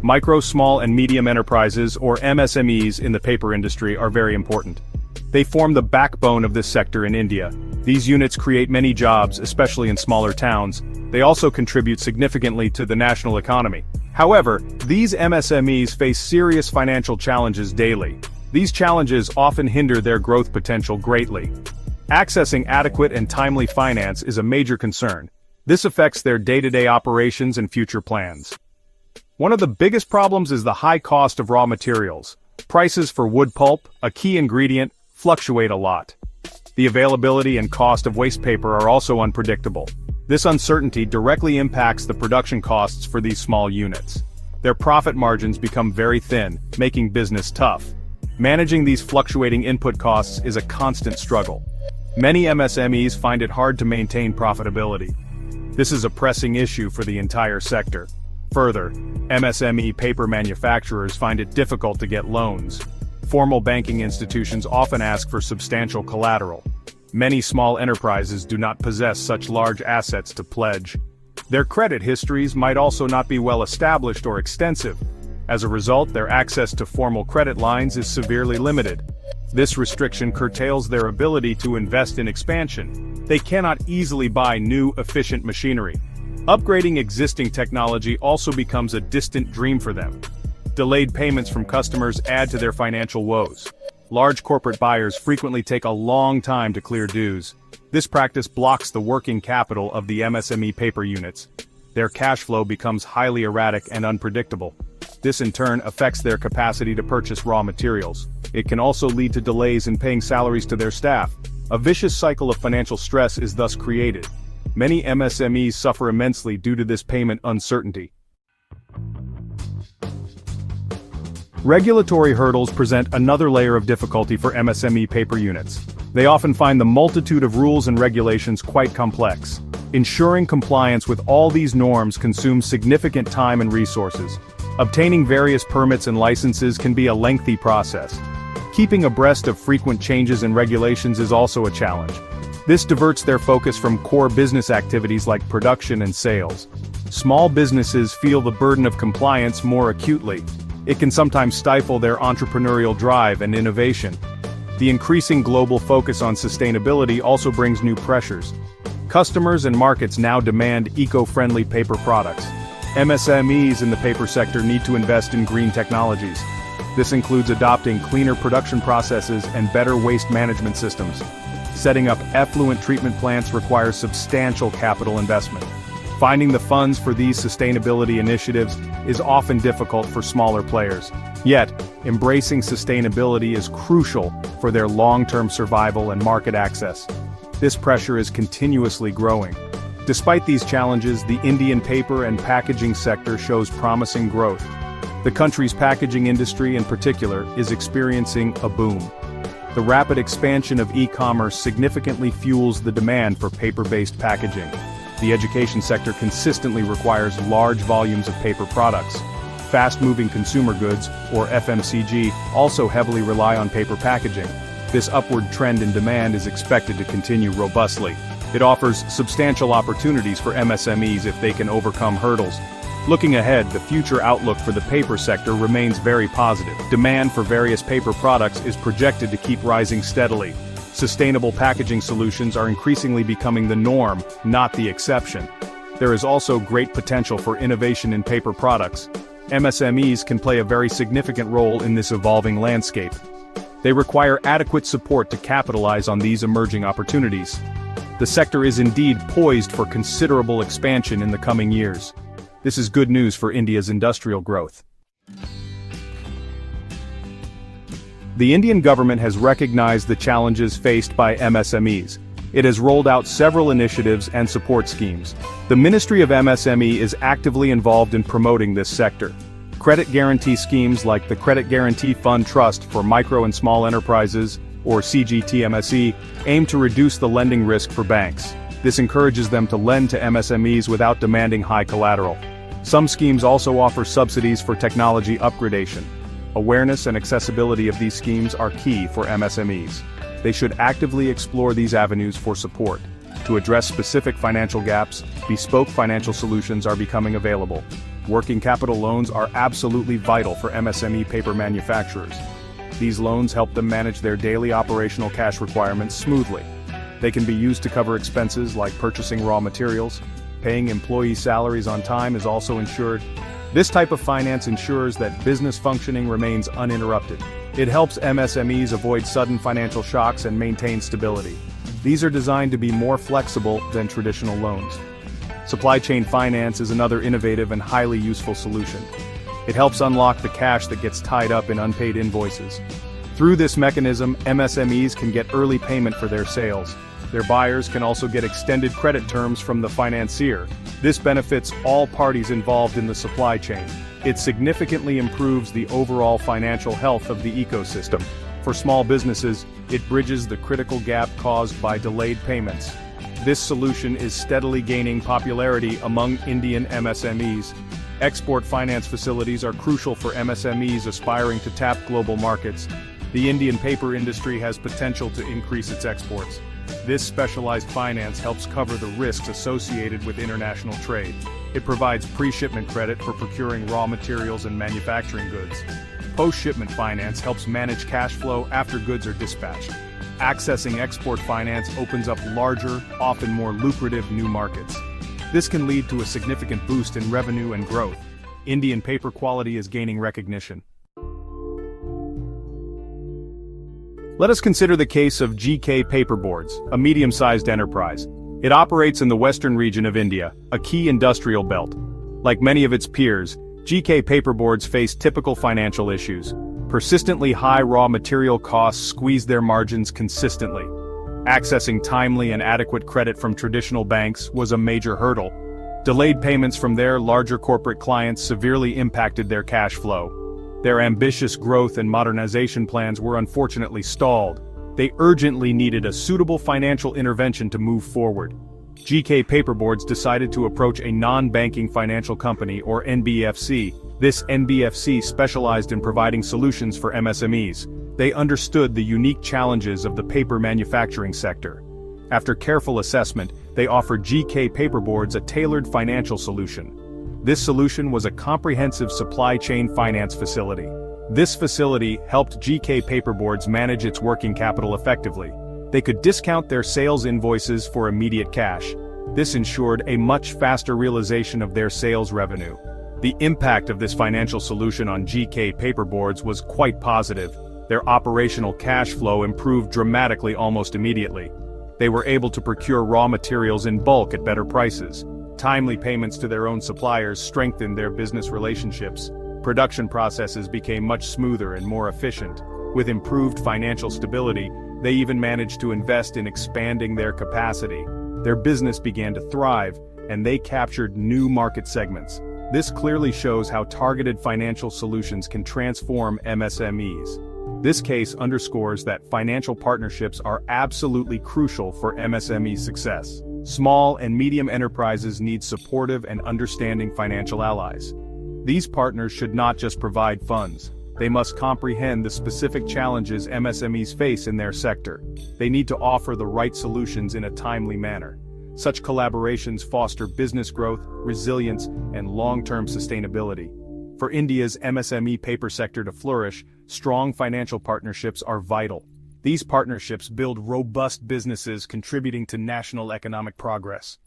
Micro, small, and medium enterprises, or MSMEs, in the paper industry are very important. They form the backbone of this sector in India. These units create many jobs, especially in smaller towns. They also contribute significantly to the national economy. However, these MSMEs face serious financial challenges daily. These challenges often hinder their growth potential greatly. Accessing adequate and timely finance is a major concern. This affects their day-to-day operations and future plans. One of the biggest problems is the high cost of raw materials. Prices for wood pulp, a key ingredient, fluctuate a lot. The availability and cost of waste paper are also unpredictable. This uncertainty directly impacts the production costs for these small units. Their profit margins become very thin, making business tough. Managing these fluctuating input costs is a constant struggle. Many MSMEs find it hard to maintain profitability. This is a pressing issue for the entire sector. Further, MSME paper manufacturers find it difficult to get loans. Formal banking institutions often ask for substantial collateral. Many small enterprises do not possess such large assets to pledge. Their credit histories might also not be well established or extensive. As a result, their access to formal credit lines is severely limited. This restriction curtails their ability to invest in expansion. They cannot easily buy new, efficient machinery. Upgrading existing technology also becomes a distant dream for them. Delayed payments from customers add to their financial woes. Large corporate buyers frequently take a long time to clear dues. This practice blocks the working capital of the MSME paper units. Their cash flow becomes highly erratic and unpredictable. This in turn affects their capacity to purchase raw materials. It can also lead to delays in paying salaries to their staff. A vicious cycle of financial stress is thus created. Many MSMEs suffer immensely due to this payment uncertainty. Regulatory hurdles present another layer of difficulty for MSME paper units. They often find the multitude of rules and regulations quite complex. Ensuring compliance with all these norms consumes significant time and resources. Obtaining various permits and licenses can be a lengthy process. Keeping abreast of frequent changes in regulations is also a challenge. This diverts their focus from core business activities like production and sales. Small businesses feel the burden of compliance more acutely. It can sometimes stifle their entrepreneurial drive and innovation. The increasing global focus on sustainability also brings new pressures. Customers and markets now demand eco-friendly paper products. MSMEs in the paper sector need to invest in green technologies. This includes adopting cleaner production processes and better waste management systems. Setting up effluent treatment plants requires substantial capital investment. Finding the funds for these sustainability initiatives is often difficult for smaller players. Yet, embracing sustainability is crucial for their long-term survival and market access. This pressure is continuously growing. Despite these challenges, the Indian paper and packaging sector shows promising growth. The country's packaging industry in particular is experiencing a boom. The rapid expansion of e-commerce significantly fuels the demand for paper-based packaging. The education sector consistently requires large volumes of paper products. Fast-moving consumer goods, or FMCG, also heavily rely on paper packaging. This upward trend in demand is expected to continue robustly. It offers substantial opportunities for MSMEs if they can overcome hurdles. Looking ahead, the future outlook for the paper sector remains very positive. Demand for various paper products is projected to keep rising steadily. Sustainable packaging solutions are increasingly becoming the norm, not the exception. There is also great potential for innovation in paper products. MSMEs can play a very significant role in this evolving landscape. They require adequate support to capitalize on these emerging opportunities. The sector is indeed poised for considerable expansion in the coming years. This is good news for India's industrial growth. The Indian government has recognized the challenges faced by MSMEs. It has rolled out several initiatives and support schemes. The Ministry of MSME is actively involved in promoting this sector. Credit guarantee schemes like the Credit Guarantee Fund Trust for Micro and Small Enterprises, or CGTMSE, aim to reduce the lending risk for banks. This encourages them to lend to MSMEs without demanding high collateral. Some schemes also offer subsidies for technology upgradation. Awareness and accessibility of these schemes are key for MSMEs. They should actively explore these avenues for support. To address specific financial gaps, bespoke financial solutions are becoming available. Working capital loans are absolutely vital for MSME paper manufacturers. These loans help them manage their daily operational cash requirements smoothly. They can be used to cover expenses like purchasing raw materials. Paying employee salaries on time is also ensured. This type of finance ensures that business functioning remains uninterrupted. It helps MSMEs avoid sudden financial shocks and maintain stability. These are designed to be more flexible than traditional loans. Supply chain finance is another innovative and highly useful solution. It helps unlock the cash that gets tied up in unpaid invoices. Through this mechanism, MSMEs can get early payment for their sales. Their buyers can also get extended credit terms from the financier. This benefits all parties involved in the supply chain. It significantly improves the overall financial health of the ecosystem. For small businesses, it bridges the critical gap caused by delayed payments. This solution is steadily gaining popularity among Indian MSMEs. Export finance facilities are crucial for MSMEs aspiring to tap global markets. The Indian paper industry has potential to increase its exports. This specialized finance helps cover the risks associated with international trade. It provides pre-shipment credit for procuring raw materials and manufacturing goods. Post-shipment finance helps manage cash flow after goods are dispatched. Accessing export finance opens up larger, often more lucrative new markets. This can lead to a significant boost in revenue and growth. Indian paper quality is gaining recognition. Let us consider the case of GK Paperboards, a medium-sized enterprise. It operates in the western region of India, a key industrial belt. Like many of its peers, GK Paperboards face typical financial issues. Persistently high raw material costs squeeze their margins consistently. Accessing timely and adequate credit from traditional banks was a major hurdle. Delayed payments from their larger corporate clients severely impacted their cash flow. Their ambitious growth and modernization plans were unfortunately stalled. They urgently needed a suitable financial intervention to move forward. GK Paperboards decided to approach a non-banking financial company, or NBFC. This NBFC specialized in providing solutions for MSMEs. They understood the unique challenges of the paper manufacturing sector. After careful assessment, they offered GK Paperboards a tailored financial solution. This solution was a comprehensive supply chain finance facility. This facility helped GK Paperboards manage its working capital effectively. They could discount their sales invoices for immediate cash. This ensured a much faster realization of their sales revenue. The impact of this financial solution on GK Paperboards was quite positive. Their operational cash flow improved dramatically almost immediately. They were able to procure raw materials in bulk at better prices. Timely payments to their own suppliers strengthened their business relationships. Production processes became much smoother and more efficient. With improved financial stability, they even managed to invest in expanding their capacity. Their business began to thrive, and they captured new market segments. This clearly shows how targeted financial solutions can transform MSMEs. This case underscores that financial partnerships are absolutely crucial for MSME success. Small and medium enterprises need supportive and understanding financial allies. These partners should not just provide funds. They must comprehend the specific challenges MSMEs face in their sector. They need to offer the right solutions in a timely manner. Such collaborations foster business growth, resilience, and long-term sustainability. For India's MSME paper sector to flourish, strong financial partnerships are vital. These partnerships build robust businesses contributing to national economic progress.